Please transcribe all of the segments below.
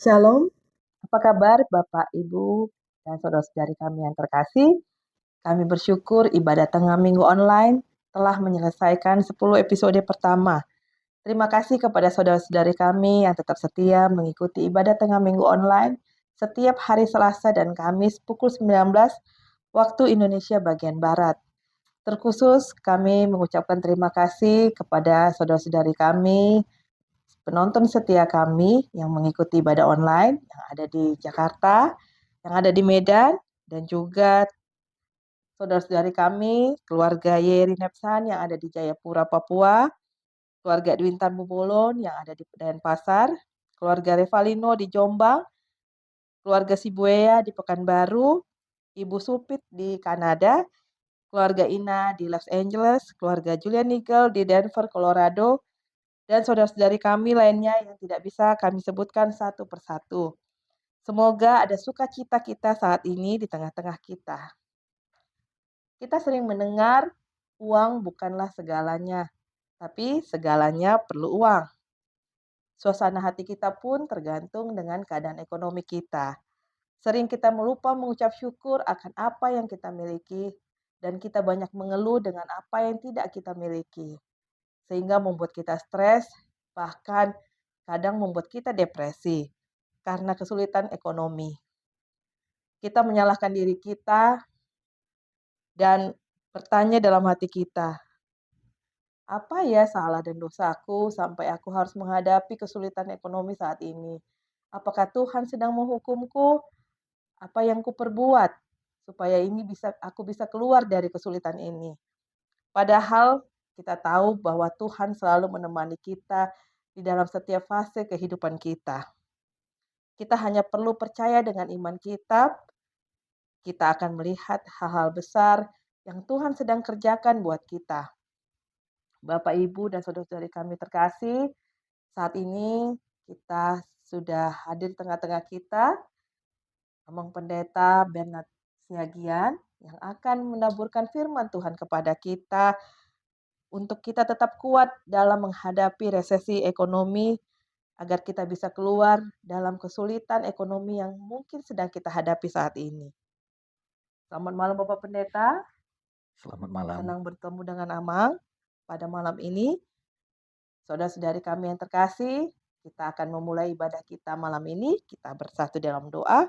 Shalom, apa kabar Bapak, Ibu, dan saudara-saudari kami yang terkasih? Kami bersyukur ibadah tengah minggu online telah menyelesaikan 10 episode pertama. Terima kasih kepada saudara-saudari kami yang tetap setia mengikuti ibadah tengah minggu online setiap hari Selasa dan Kamis pukul 19 waktu Indonesia bagian Barat. Terkhusus kami mengucapkan terima kasih kepada saudara-saudari kami, penonton setia kami yang mengikuti ibadah online yang ada di Jakarta, yang ada di Medan, dan juga saudara-saudari kami, keluarga Yeri Nepsan yang ada di Jayapura, Papua, keluarga Dwintan Bubolon yang ada di Denpasar, keluarga Revalino di Jombang, keluarga Sibuea di Pekanbaru, Ibu Supit di Kanada, keluarga Ina di Los Angeles, keluarga Julian Nigel di Denver, Colorado, dan saudara-saudari kami lainnya yang tidak bisa kami sebutkan satu persatu. Semoga ada sukacita kita saat ini di tengah-tengah kita. Kita sering mendengar uang bukanlah segalanya, tapi segalanya perlu uang. Suasana hati kita pun tergantung dengan keadaan ekonomi kita. Sering kita melupa mengucap syukur akan apa yang kita miliki, dan kita banyak mengeluh dengan apa yang tidak kita miliki. Sehingga membuat kita stres, bahkan kadang membuat kita depresi karena kesulitan ekonomi. Kita menyalahkan diri kita dan bertanya dalam hati kita, apa ya salah dan dosaku sampai aku harus menghadapi kesulitan ekonomi saat ini? Apakah Tuhan sedang menghukumku? Apa yang kuperbuat supaya aku bisa keluar dari kesulitan ini? Padahal kita tahu bahwa Tuhan selalu menemani kita di dalam setiap fase kehidupan kita. Kita hanya perlu percaya dengan iman kita akan melihat hal-hal besar yang Tuhan sedang kerjakan buat kita. Bapak, Ibu, dan saudara-saudari kami terkasih, saat ini kita sudah hadir di tengah-tengah kita, Amang Pendeta Bernard Siagian, yang akan menaburkan firman Tuhan kepada kita untuk kita tetap kuat dalam menghadapi resesi ekonomi agar kita bisa keluar dalam kesulitan ekonomi yang mungkin sedang kita hadapi saat ini. Selamat malam Bapak Pendeta. Selamat malam. Senang bertemu dengan Amang pada malam ini. Saudara-saudari kami yang terkasih, kita akan memulai ibadah kita malam ini. Kita bersatu dalam doa.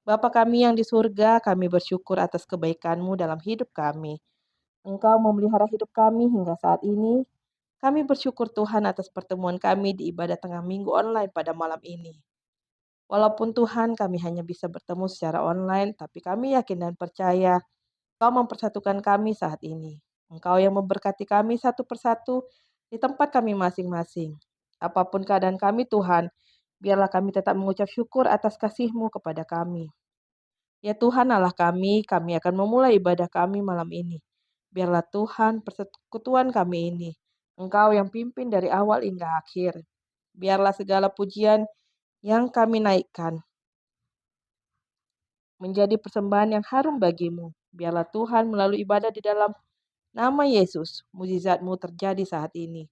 Bapa kami yang di surga, kami bersyukur atas kebaikan-Mu dalam hidup kami. Engkau memelihara hidup kami hingga saat ini. Kami bersyukur Tuhan atas pertemuan kami di ibadah tengah minggu online pada malam ini. Walaupun Tuhan kami hanya bisa bertemu secara online, tapi kami yakin dan percaya Engkau mempersatukan kami saat ini. Engkau yang memberkati kami satu persatu di tempat kami masing-masing. Apapun keadaan kami Tuhan, biarlah kami tetap mengucap syukur atas kasih-Mu kepada kami. Ya Tuhan Allah kami akan memulai ibadah kami malam ini. Biarlah Tuhan persekutuan kami ini. Engkau yang pimpin dari awal hingga akhir. Biarlah segala pujian yang kami naikkan menjadi persembahan yang harum bagimu. Biarlah Tuhan melalui ibadah di dalam nama Yesus, mujizat-Mu terjadi saat ini.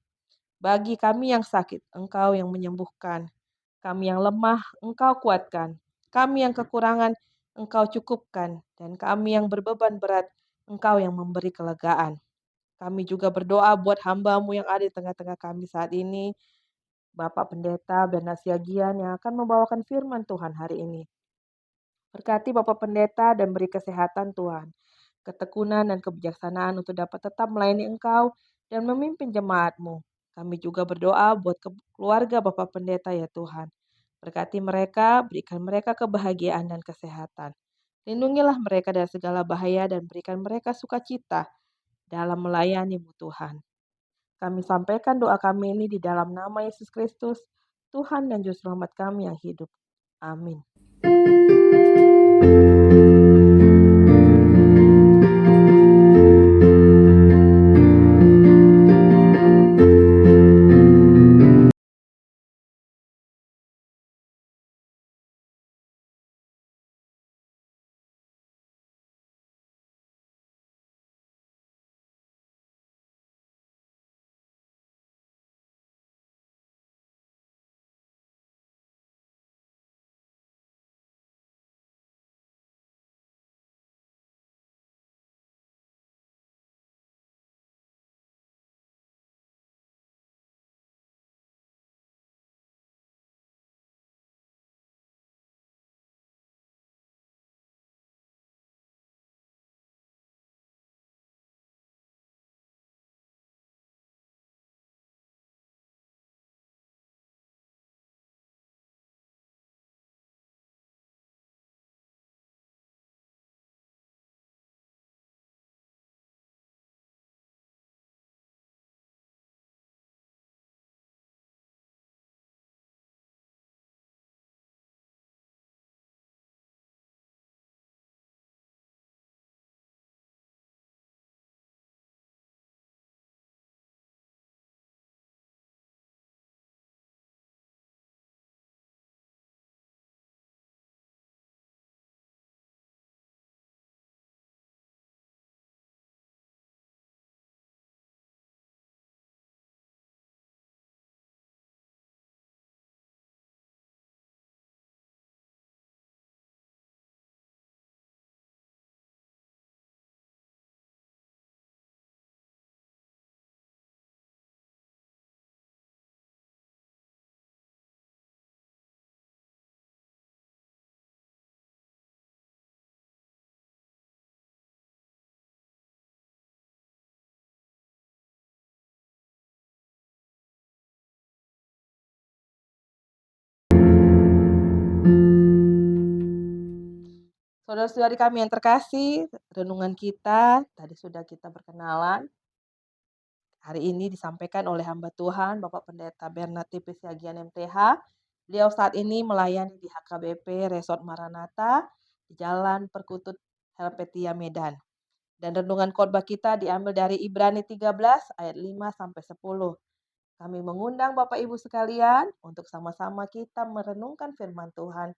Bagi kami yang sakit, Engkau yang menyembuhkan. Kami yang lemah, Engkau kuatkan. Kami yang kekurangan, Engkau cukupkan. Dan kami yang berbeban berat, Engkau yang memberi kelegaan. Kami juga berdoa buat hamba-Mu yang ada di tengah-tengah kami saat ini, Bapak Pendeta Bernard Siagian yang akan membawakan firman Tuhan hari ini. Berkati Bapak Pendeta dan beri kesehatan Tuhan, ketekunan dan kebijaksanaan untuk dapat tetap melayani Engkau dan memimpin jemaat-Mu. Kami juga berdoa buat keluarga Bapak Pendeta ya Tuhan. Berkati mereka, berikan mereka kebahagiaan dan kesehatan. Lindungilah mereka dari segala bahaya dan berikan mereka sukacita dalam melayani-Mu Tuhan. Kami sampaikan doa kami ini di dalam nama Yesus Kristus, Tuhan dan Juru Selamat kami yang hidup. Amin. Saudara-saudari kami yang terkasih, renungan kita tadi sudah kita berkenalan. Hari ini disampaikan oleh hamba Tuhan, Bapak Pendeta Bernati Pesiagian MTH. Beliau saat ini melayani di HKBP Resort Maranatha di Jalan Perkutut Helvetia Medan. Dan renungan khotbah kita diambil dari Ibrani 13 ayat 5 sampai 10. Kami mengundang Bapak Ibu sekalian untuk sama-sama kita merenungkan firman Tuhan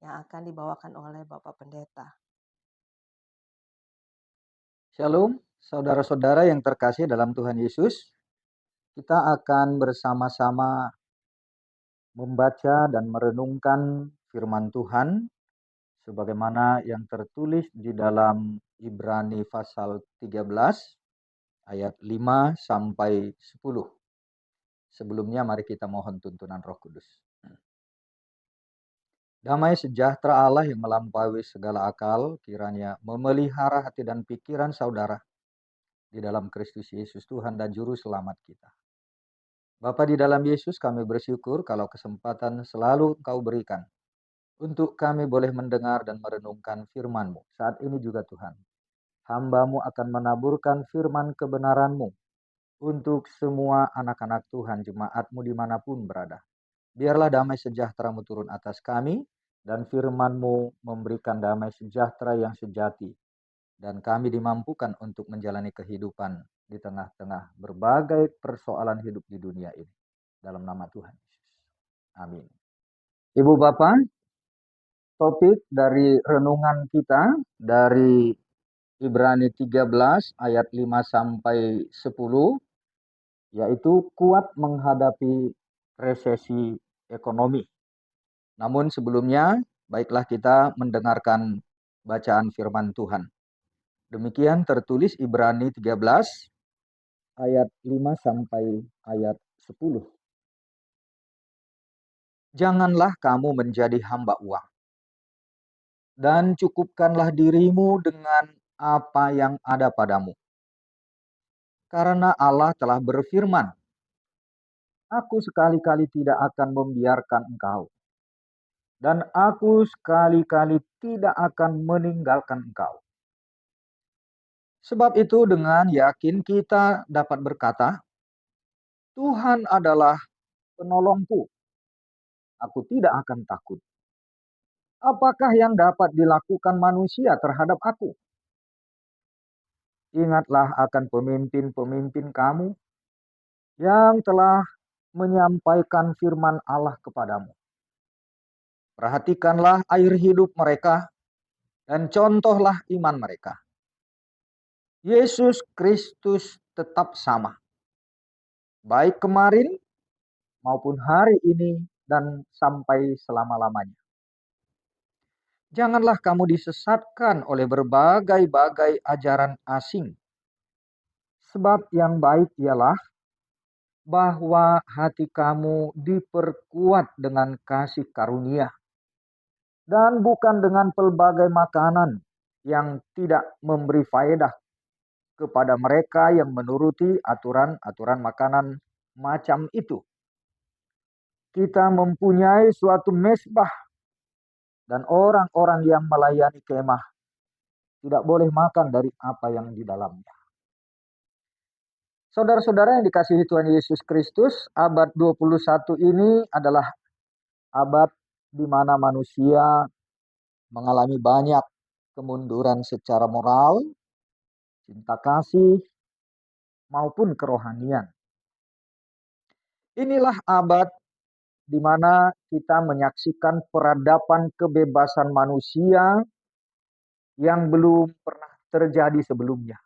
yang akan dibawakan oleh Bapak Pendeta. Shalom, saudara-saudara yang terkasih dalam Tuhan Yesus. Kita akan bersama-sama membaca dan merenungkan firman Tuhan sebagaimana yang tertulis di dalam Ibrani pasal 13 ayat 5 sampai 10. Sebelumnya mari kita mohon tuntunan Roh Kudus. Damai sejahtera Allah yang melampaui segala akal kiranya memelihara hati dan pikiran saudara di dalam Kristus Yesus Tuhan dan Juru Selamat kita. Bapa di dalam Yesus, kami bersyukur kalau kesempatan selalu Engkau berikan untuk kami boleh mendengar dan merenungkan firman-Mu. Saat ini juga Tuhan, hamba-Mu akan menaburkan firman kebenaran-Mu untuk semua anak-anak Tuhan, jemaat-Mu dimanapun berada. Biarlah damai sejahtera-Mu turun atas kami dan firman-Mu memberikan damai sejahtera yang sejati. Dan kami dimampukan untuk menjalani kehidupan di tengah-tengah berbagai persoalan hidup di dunia ini. Dalam nama Tuhan Yesus. Amin. Ibu Bapak, topik dari renungan kita dari Ibrani 13 ayat 5 sampai 10 yaitu kuat menghadapi resesi ekonomi. Namun sebelumnya, baiklah kita mendengarkan bacaan firman Tuhan. Demikian tertulis Ibrani 13 ayat 5 sampai ayat 10. Janganlah kamu menjadi hamba uang, dan cukupkanlah dirimu dengan apa yang ada padamu. Karena Allah telah berfirman, Aku sekali-kali tidak akan membiarkan engkau, dan aku sekali-kali tidak akan meninggalkan engkau. Sebab itu dengan yakin kita dapat berkata, Tuhan adalah penolongku, aku tidak akan takut. Apakah yang dapat dilakukan manusia terhadap aku? Ingatlah akan pemimpin-pemimpin kamu yang telah menyampaikan firman Allah kepadamu. Perhatikanlah air hidup mereka dan contohlah iman mereka. Yesus Kristus tetap sama, baik kemarin maupun hari ini dan sampai selama-lamanya. Janganlah kamu disesatkan oleh berbagai-bagai ajaran asing. Sebab yang baik ialah bahwa hati kamu diperkuat dengan kasih karunia, dan bukan dengan pelbagai makanan yang tidak memberi faedah kepada mereka yang menuruti aturan-aturan makanan macam itu. Kita mempunyai suatu mezbah, dan orang-orang yang melayani kemah tidak boleh makan dari apa yang di dalamnya. Saudara-saudara yang dikasihi Tuhan Yesus Kristus, abad 21 ini adalah abad di mana manusia mengalami banyak kemunduran secara moral, cinta kasih, maupun kerohanian. Inilah abad di mana kita menyaksikan peradaban kebebasan manusia yang belum pernah terjadi sebelumnya.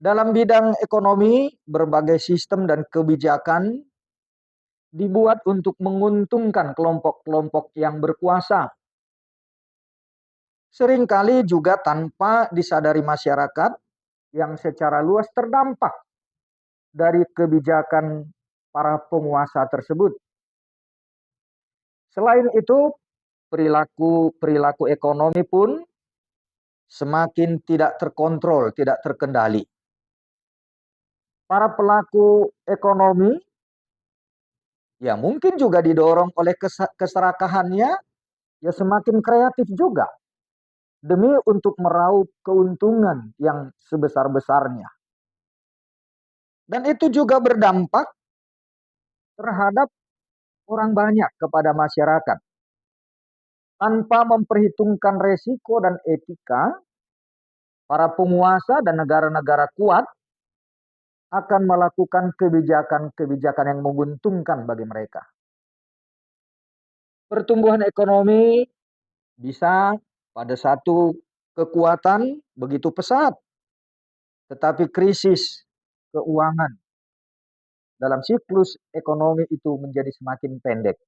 Dalam bidang ekonomi, berbagai sistem dan kebijakan dibuat untuk menguntungkan kelompok-kelompok yang berkuasa. Seringkali juga tanpa disadari masyarakat yang secara luas terdampak dari kebijakan para penguasa tersebut. Selain itu, perilaku ekonomi pun semakin tidak terkontrol, tidak terkendali. Para pelaku ekonomi ya mungkin juga didorong oleh keserakahannya ya semakin kreatif juga demi untuk meraup keuntungan yang sebesar-besarnya. Dan itu juga berdampak terhadap orang banyak kepada masyarakat. Tanpa memperhitungkan resiko dan etika, para penguasa dan negara-negara kuat akan melakukan kebijakan-kebijakan yang menguntungkan bagi mereka. Pertumbuhan ekonomi bisa pada satu kekuatan begitu pesat, tetapi krisis keuangan dalam siklus ekonomi itu menjadi semakin pendek.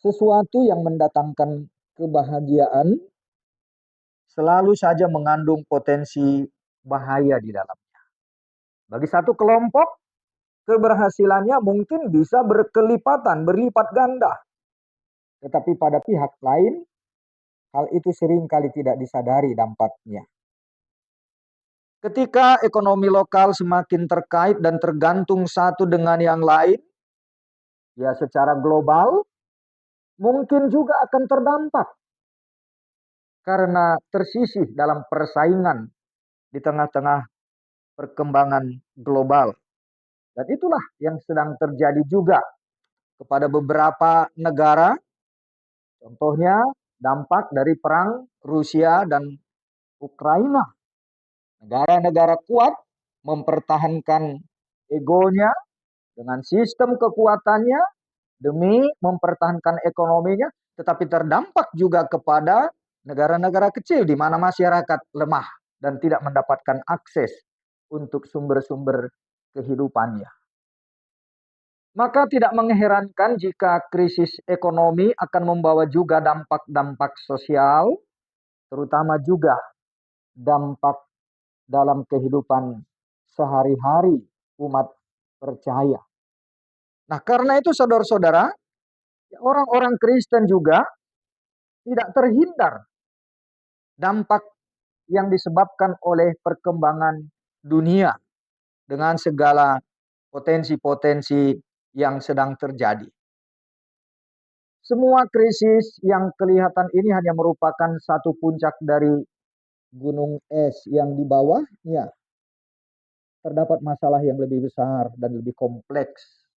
Sesuatu yang mendatangkan kebahagiaan selalu saja mengandung potensi bahaya di dalamnya. Bagi satu kelompok, keberhasilannya mungkin bisa berkelipatan, berlipat ganda. Tetapi pada pihak lain, hal itu seringkali tidak disadari dampaknya. Ketika ekonomi lokal semakin terkait dan tergantung satu dengan yang lain, ya secara global, mungkin juga akan terdampak. Karena tersisih dalam persaingan di tengah-tengah perkembangan global. Dan itulah yang sedang terjadi juga kepada beberapa negara. Contohnya dampak dari perang Rusia dan Ukraina. Negara-negara kuat mempertahankan egonya dengan sistem kekuatannya demi mempertahankan ekonominya, tetapi terdampak juga kepada negara-negara kecil di mana masyarakat lemah dan tidak mendapatkan akses untuk sumber-sumber kehidupannya. Maka tidak mengherankan jika krisis ekonomi akan membawa juga dampak-dampak sosial, terutama juga dampak dalam kehidupan sehari-hari umat percaya. Nah, karena itu saudara-saudara, orang-orang Kristen juga tidak terhindar dampak yang disebabkan oleh perkembangan dunia dengan segala potensi-potensi yang sedang terjadi. Semua krisis yang kelihatan ini hanya merupakan satu puncak dari gunung es yang di bawahnya terdapat masalah yang lebih besar dan lebih kompleks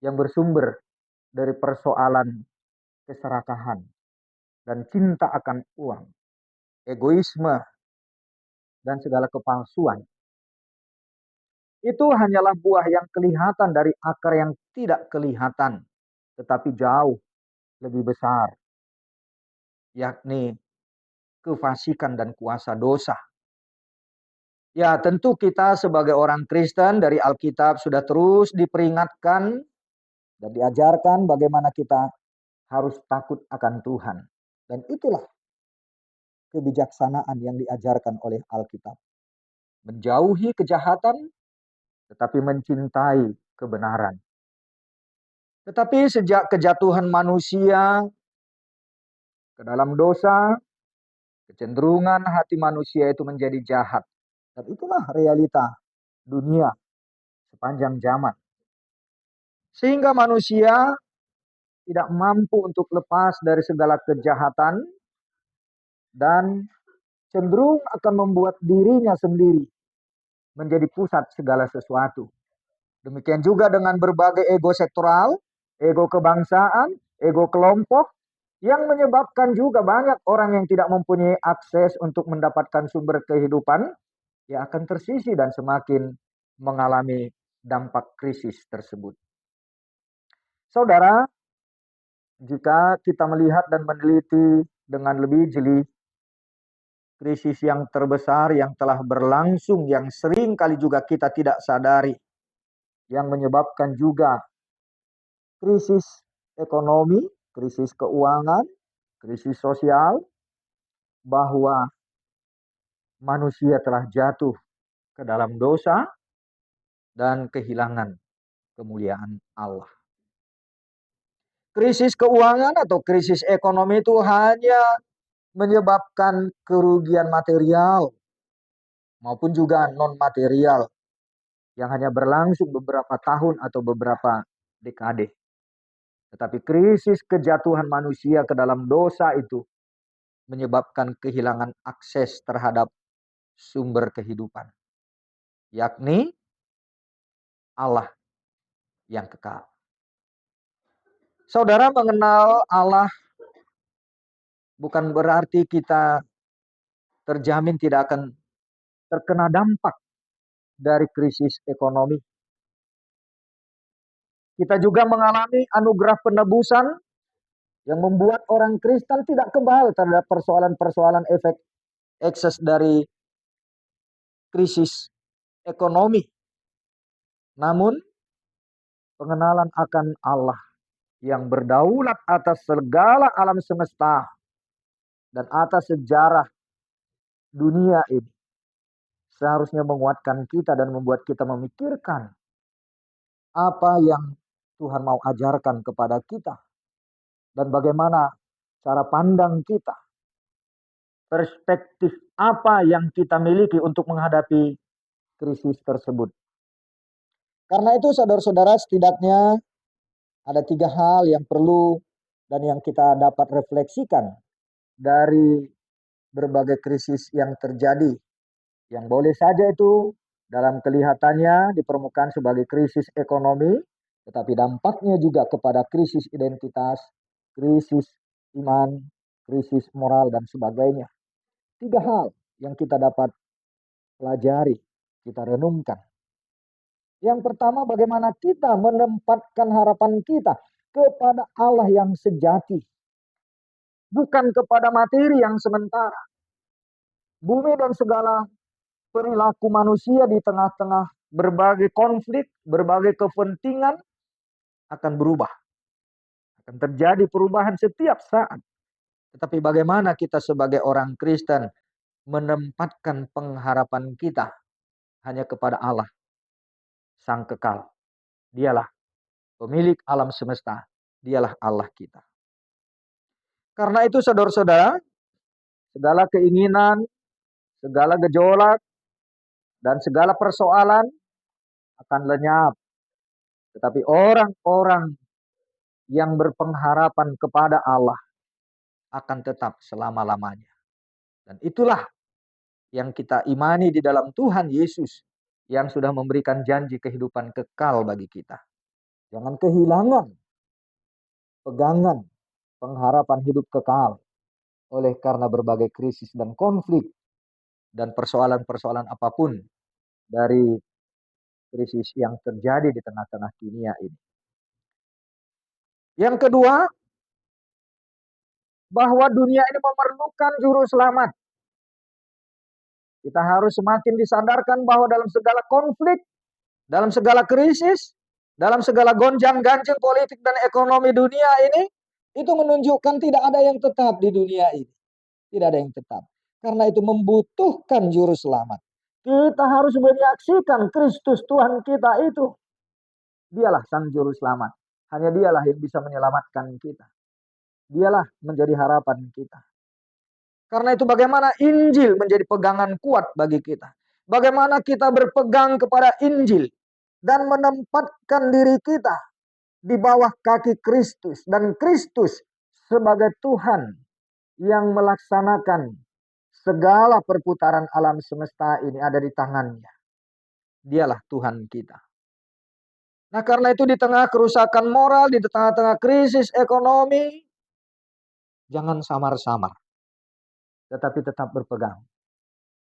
yang bersumber dari persoalan keserakahan dan cinta akan uang, egoisme, dan segala kepalsuan. Itu hanyalah buah yang kelihatan dari akar yang tidak kelihatan, tetapi jauh lebih besar, yakni kefasikan dan kuasa dosa. Ya, tentu kita sebagai orang Kristen dari Alkitab sudah terus diperingatkan dan diajarkan bagaimana kita harus takut akan Tuhan. Dan itulah kebijaksanaan yang diajarkan oleh Alkitab. Menjauhi kejahatan, tetapi mencintai kebenaran. Tetapi sejak kejatuhan manusia ke dalam dosa, kecenderungan hati manusia itu menjadi jahat. Dan itulah realita dunia sepanjang zaman. Sehingga manusia tidak mampu untuk lepas dari segala kejahatan dan cenderung akan membuat dirinya sendiri menjadi pusat segala sesuatu. Demikian juga dengan berbagai ego sektoral, ego kebangsaan, ego kelompok, yang menyebabkan juga banyak orang yang tidak mempunyai akses untuk mendapatkan sumber kehidupan, ya akan tersisih dan semakin mengalami dampak krisis tersebut. Saudara, jika kita melihat dan meneliti dengan lebih jeli, krisis yang terbesar yang telah berlangsung, yang sering kali juga kita tidak sadari, yang menyebabkan juga krisis ekonomi, krisis keuangan, krisis sosial, bahwa manusia telah jatuh ke dalam dosa dan kehilangan kemuliaan Allah. Krisis keuangan atau krisis ekonomi itu hanya menyebabkan kerugian material maupun juga non material yang hanya berlangsung beberapa tahun atau beberapa dekade. Tetapi krisis kejatuhan manusia ke dalam dosa itu menyebabkan kehilangan akses terhadap sumber kehidupan, yakni Allah yang kekal. Saudara, mengenal Allah bukan berarti kita terjamin tidak akan terkena dampak dari krisis ekonomi. Kita juga mengalami anugerah penebusan yang membuat orang Kristen tidak kebal terhadap persoalan-persoalan efek ekses dari krisis ekonomi. Namun, pengenalan akan Allah yang berdaulat atas segala alam semesta dan atas sejarah dunia ini seharusnya menguatkan kita dan membuat kita memikirkan apa yang Tuhan mau ajarkan kepada kita dan bagaimana cara pandang kita, perspektif apa yang kita miliki untuk menghadapi krisis tersebut. Karena itu saudara-saudara, setidaknya ada 3 hal yang perlu dan yang kita dapat refleksikan dari berbagai krisis yang terjadi. Yang boleh saja itu dalam kelihatannya di permukaan sebagai krisis ekonomi, tetapi dampaknya juga kepada krisis identitas, krisis iman, krisis moral, dan sebagainya. 3 hal yang kita dapat pelajari, kita renungkan. Yang pertama, bagaimana kita menempatkan harapan kita kepada Allah yang sejati, bukan kepada materi yang sementara. Bumi dan segala perilaku manusia di tengah-tengah berbagai konflik, berbagai kepentingan akan berubah. Akan terjadi perubahan setiap saat. Tetapi bagaimana kita sebagai orang Kristen menempatkan pengharapan kita hanya kepada Allah, Sang Kekal. Dialah pemilik alam semesta. Dialah Allah kita. Karena itu saudara-saudara, segala keinginan, segala gejolak, dan segala persoalan akan lenyap. Tetapi orang-orang yang berpengharapan kepada Allah akan tetap selama-lamanya. Dan itulah yang kita imani di dalam Tuhan Yesus yang sudah memberikan janji kehidupan kekal bagi kita. Jangan kehilangan pegangan pengharapan hidup kekal oleh karena berbagai krisis dan konflik dan persoalan-persoalan apapun dari krisis yang terjadi di tengah-tengah dunia ini. Yang kedua, bahwa dunia ini memerlukan juru selamat. Kita harus semakin disadarkan bahwa dalam segala konflik, dalam segala krisis, dalam segala gonjang-ganjing politik dan ekonomi dunia ini, itu menunjukkan tidak ada yang tetap di dunia ini. Tidak ada yang tetap. Karena itu membutuhkan juru selamat. Kita harus menyaksikan Kristus Tuhan kita itu. Dialah sang juru selamat. Hanya dialah yang bisa menyelamatkan kita. Dialah menjadi harapan kita. Karena itu bagaimana Injil menjadi pegangan kuat bagi kita. Bagaimana kita berpegang kepada Injil dan menempatkan diri kita di bawah kaki Kristus. Dan Kristus sebagai Tuhan yang melaksanakan segala perputaran alam semesta ini ada di tangannya. Dialah Tuhan kita. Nah, karena itu di tengah kerusakan moral, di tengah-tengah krisis ekonomi, jangan samar-samar, tetapi tetap berpegang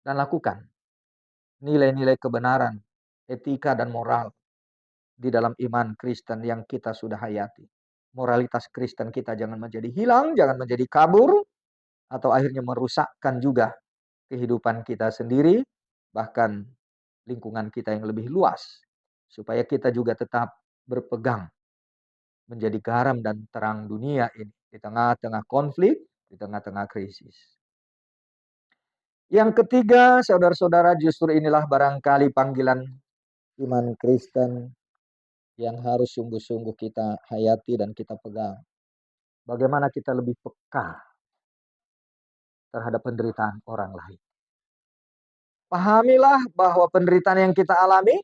dan lakukan nilai-nilai kebenaran, etika dan moral di dalam iman Kristen yang kita sudah hayati. Moralitas Kristen kita jangan menjadi hilang, jangan menjadi kabur, atau akhirnya merusakkan juga kehidupan kita sendiri, bahkan lingkungan kita yang lebih luas. Supaya kita juga tetap berpegang menjadi garam dan terang dunia ini di tengah-tengah konflik, di tengah-tengah krisis. Yang ketiga, saudara-saudara, justru inilah barangkali panggilan iman Kristen yang harus sungguh-sungguh kita hayati dan kita pegang. Bagaimana kita lebih peka terhadap penderitaan orang lain. Pahamilah bahwa penderitaan yang kita alami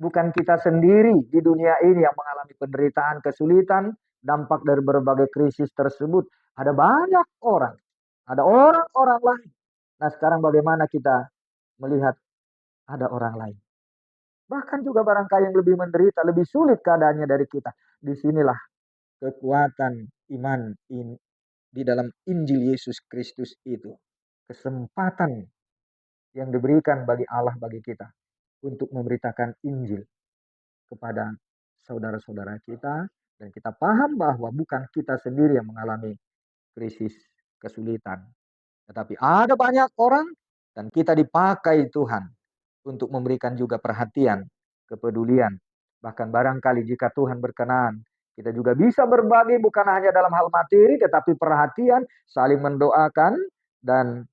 bukan kita sendiri di dunia ini yang mengalami penderitaan, kesulitan, dampak dari berbagai krisis tersebut, ada banyak orang, ada orang-orang lain. Nah, sekarang bagaimana kita melihat ada orang lain? Bahkan juga barangkali yang lebih menderita, lebih sulit keadaannya dari kita. Disinilah kekuatan iman ini di dalam Injil Yesus Kristus itu. Kesempatan yang diberikan bagi Allah bagi kita untuk memberitakan Injil kepada saudara-saudara kita, dan kita paham bahwa bukan kita sendiri yang mengalami krisis kesulitan, tetapi ada banyak orang dan kita dipakai Tuhan untuk memberikan juga perhatian, kepedulian. Bahkan barangkali jika Tuhan berkenan, kita juga bisa berbagi bukan hanya dalam hal materi, tetapi perhatian, saling mendoakan, dan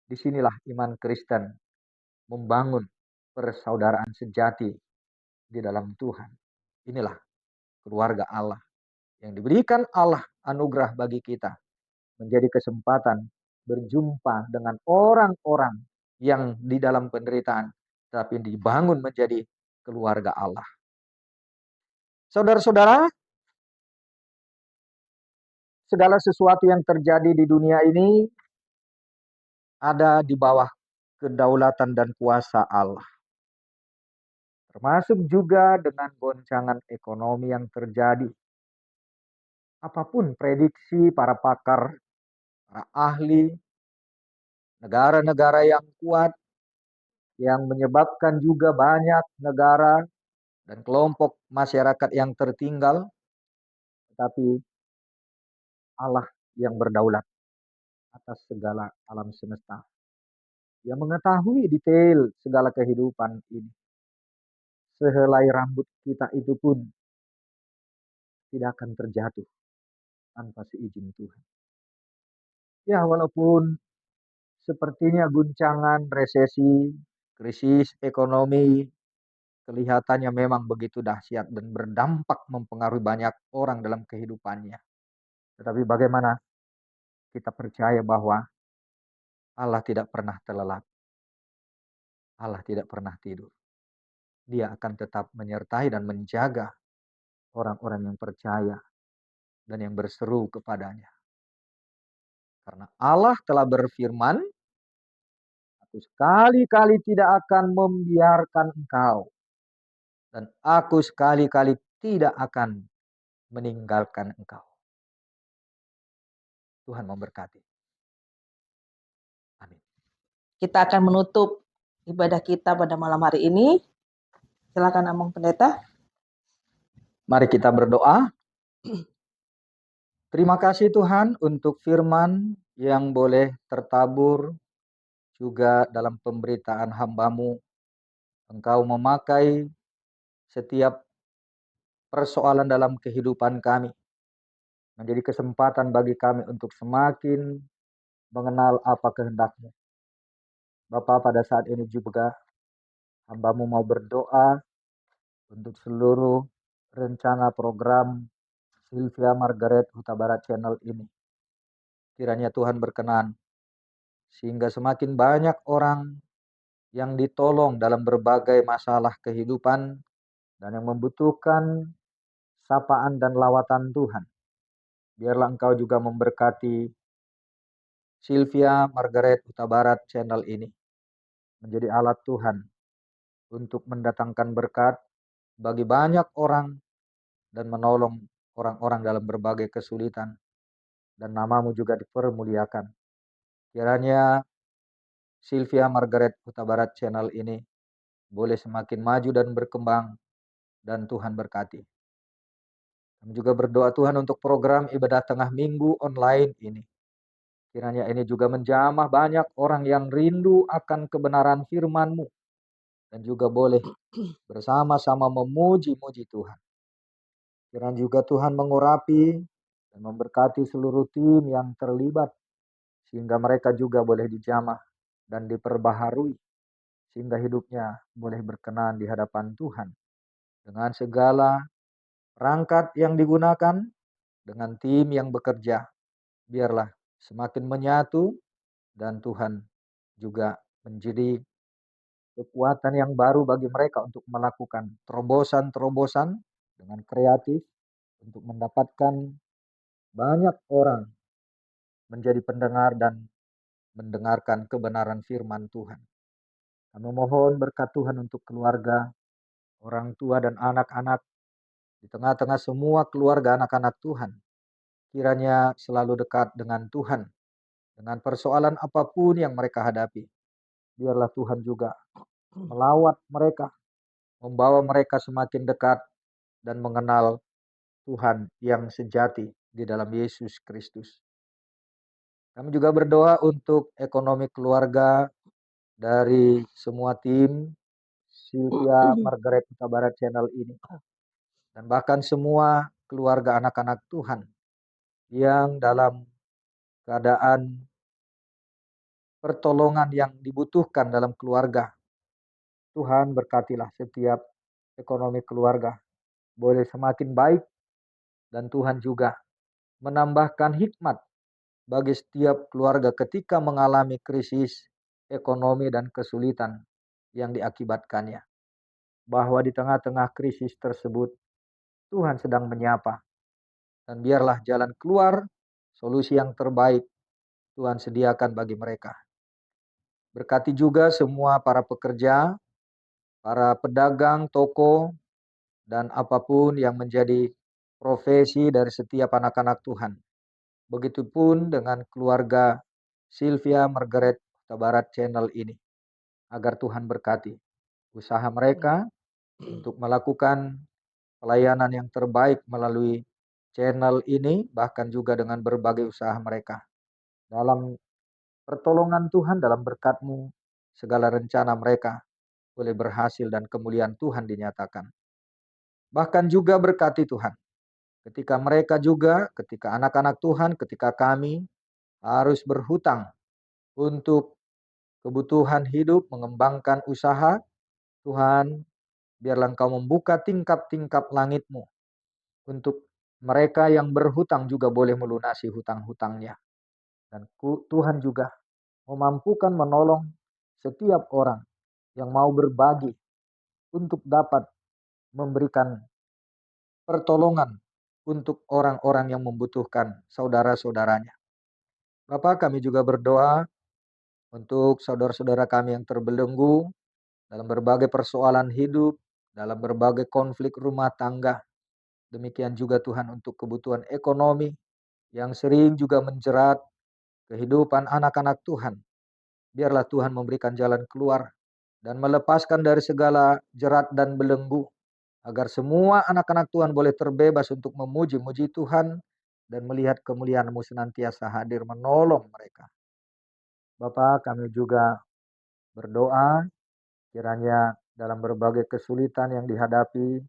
disinilah iman Kristen membangun persaudaraan sejati di dalam Tuhan. Inilah keluarga Allah yang diberikan Allah anugerah bagi kita, menjadi kesempatan berjumpa dengan orang-orang yang di dalam penderitaan, tapi dibangun menjadi keluarga Allah. Saudara-saudara, segala sesuatu yang terjadi di dunia ini ada di bawah kedaulatan dan kuasa Allah. Termasuk juga dengan goncangan ekonomi yang terjadi. Apapun prediksi para pakar, para ahli, negara-negara yang kuat, yang menyebabkan juga banyak negara dan kelompok masyarakat yang tertinggal, tetapi Allah yang berdaulat atas segala alam semesta. Dia mengetahui detail segala kehidupan ini. Sehelai rambut kita itu pun tidak akan terjatuh tanpa seizin Tuhan. Ya, walaupun sepertinya guncangan, resesi, krisis ekonomi kelihatannya memang begitu dahsyat dan berdampak mempengaruhi banyak orang dalam kehidupannya. Tetapi bagaimana kita percaya bahwa Allah tidak pernah terlelap. Allah tidak pernah tidur. Dia akan tetap menyertai dan menjaga orang-orang yang percaya dan yang berseru kepadanya. Karena Allah telah berfirman, "Aku sekali-kali tidak akan membiarkan engkau, dan aku sekali-kali tidak akan meninggalkan engkau." Tuhan memberkati. Amin. Kita akan menutup ibadah kita pada malam hari ini. Silakan Among Pendeta. Mari kita berdoa. Terima kasih Tuhan untuk firman yang boleh tertabur juga dalam pemberitaan hamba-Mu. Engkau memakai setiap persoalan dalam kehidupan kami menjadi kesempatan bagi kami untuk semakin mengenal apa kehendak-Mu. Bapa, pada saat ini juga hamba-Mu mau berdoa untuk seluruh rencana program Sylvia Margaret Huta Barat Channel ini. Kiranya Tuhan berkenan sehingga semakin banyak orang yang ditolong dalam berbagai masalah kehidupan dan yang membutuhkan sapaan dan lawatan Tuhan. Biarlah Engkau juga memberkati Sylvia Margaret Huta Barat Channel ini menjadi alat Tuhan untuk mendatangkan berkat bagi banyak orang dan menolong orang-orang dalam berbagai kesulitan, dan nama-Mu juga dipermuliakan. Kiranya Sylvia Margaret Huta Barat Channel ini boleh semakin maju dan berkembang, dan Tuhan berkati. Kami juga berdoa Tuhan untuk program ibadah tengah minggu online ini. Kiranya ini juga menjamah banyak orang yang rindu akan kebenaran firman-Mu, dan juga boleh bersama-sama memuji-muji Tuhan. Kiranya juga Tuhan mengurapi dan memberkati seluruh tim yang terlibat, sehingga mereka juga boleh dijamah dan diperbaharui, sehingga hidupnya boleh berkenan di hadapan Tuhan. Dengan segala perangkat yang digunakan, dengan tim yang bekerja, biarlah semakin menyatu, dan Tuhan juga menjadi kekuatan yang baru bagi mereka untuk melakukan terobosan-terobosan dengan kreatif, untuk mendapatkan banyak orang menjadi pendengar dan mendengarkan kebenaran firman Tuhan. Kami mohon berkat Tuhan untuk keluarga, orang tua dan anak-anak, di tengah-tengah semua keluarga anak-anak Tuhan. Kiranya selalu dekat dengan Tuhan, dengan persoalan apapun yang mereka hadapi. Biarlah Tuhan juga melawat mereka, membawa mereka semakin dekat dan mengenal Tuhan yang sejati di dalam Yesus Kristus. Kami juga berdoa untuk ekonomi keluarga dari semua tim Sylvia Margaret Huta Barat Channel ini. Dan bahkan semua keluarga anak-anak Tuhan yang dalam keadaan pertolongan yang dibutuhkan dalam keluarga. Tuhan berkatilah setiap ekonomi keluarga boleh semakin baik, dan Tuhan juga menambahkan hikmat bagi setiap keluarga ketika mengalami krisis ekonomi dan kesulitan yang diakibatkannya. Bahwa di tengah-tengah krisis tersebut, Tuhan sedang menyapa. Dan biarlah jalan keluar, solusi yang terbaik Tuhan sediakan bagi mereka. Berkati juga semua para pekerja, para pedagang, toko, dan apapun yang menjadi profesi dari setiap anak-anak Tuhan. Begitupun dengan keluarga Sylvia Margaret Huta Barat Channel ini. Agar Tuhan berkati usaha mereka untuk melakukan pelayanan yang terbaik melalui channel ini, bahkan juga dengan berbagai usaha mereka. Dalam pertolongan Tuhan, dalam berkat-Mu, segala rencana mereka boleh berhasil dan kemuliaan Tuhan dinyatakan. Bahkan juga berkati Tuhan, ketika mereka juga, ketika anak-anak Tuhan, ketika kami harus berhutang untuk kebutuhan hidup, mengembangkan usaha, Tuhan, biarlah Engkau membuka tingkap-tingkap langit-Mu untuk mereka yang berhutang juga boleh melunasi hutang-hutangnya. Dan Tuhan juga memampukan menolong setiap orang yang mau berbagi untuk dapat memberikan pertolongan untuk orang-orang yang membutuhkan saudara-saudaranya. Bapak, kami juga berdoa untuk saudara-saudara kami yang terbelenggu dalam berbagai persoalan hidup, dalam berbagai konflik rumah tangga. Demikian juga Tuhan untuk kebutuhan ekonomi yang sering juga menjerat kehidupan anak-anak Tuhan. Biarlah Tuhan memberikan jalan keluar dan melepaskan dari segala jerat dan belenggu, agar semua anak-anak Tuhan boleh terbebas untuk memuji-muji Tuhan dan melihat kemuliaan-Mu senantiasa hadir menolong mereka. Bapak, kami juga berdoa kiranya dalam berbagai kesulitan yang dihadapi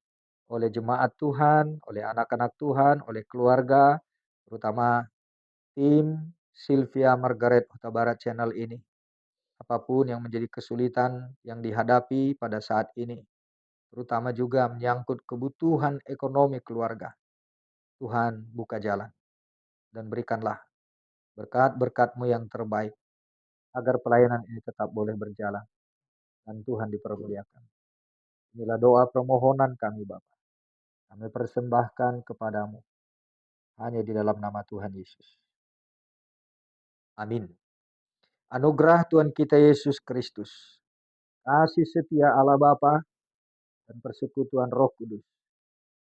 oleh jemaat Tuhan, oleh anak-anak Tuhan, oleh keluarga, terutama tim Sylvia Margaret Huta Barat Channel ini. Apapun yang menjadi kesulitan yang dihadapi pada saat ini, terutama juga menyangkut kebutuhan ekonomi keluarga. Tuhan buka jalan dan berikanlah berkat-berkat-Mu yang terbaik, agar pelayanan ini tetap boleh berjalan dan Tuhan dipermuliakan. Inilah doa permohonan kami Bapa. Kami persembahkan kepadamu hanya di dalam nama Tuhan Yesus. Amin. Anugerah Tuhan kita Yesus Kristus, kasih setia Allah Bapa, dan persekutuan Roh Kudus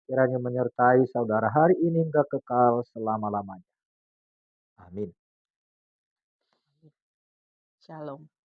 kiranya menyertai saudara hari ini hingga kekal selama-lamanya. Amin. Shalom.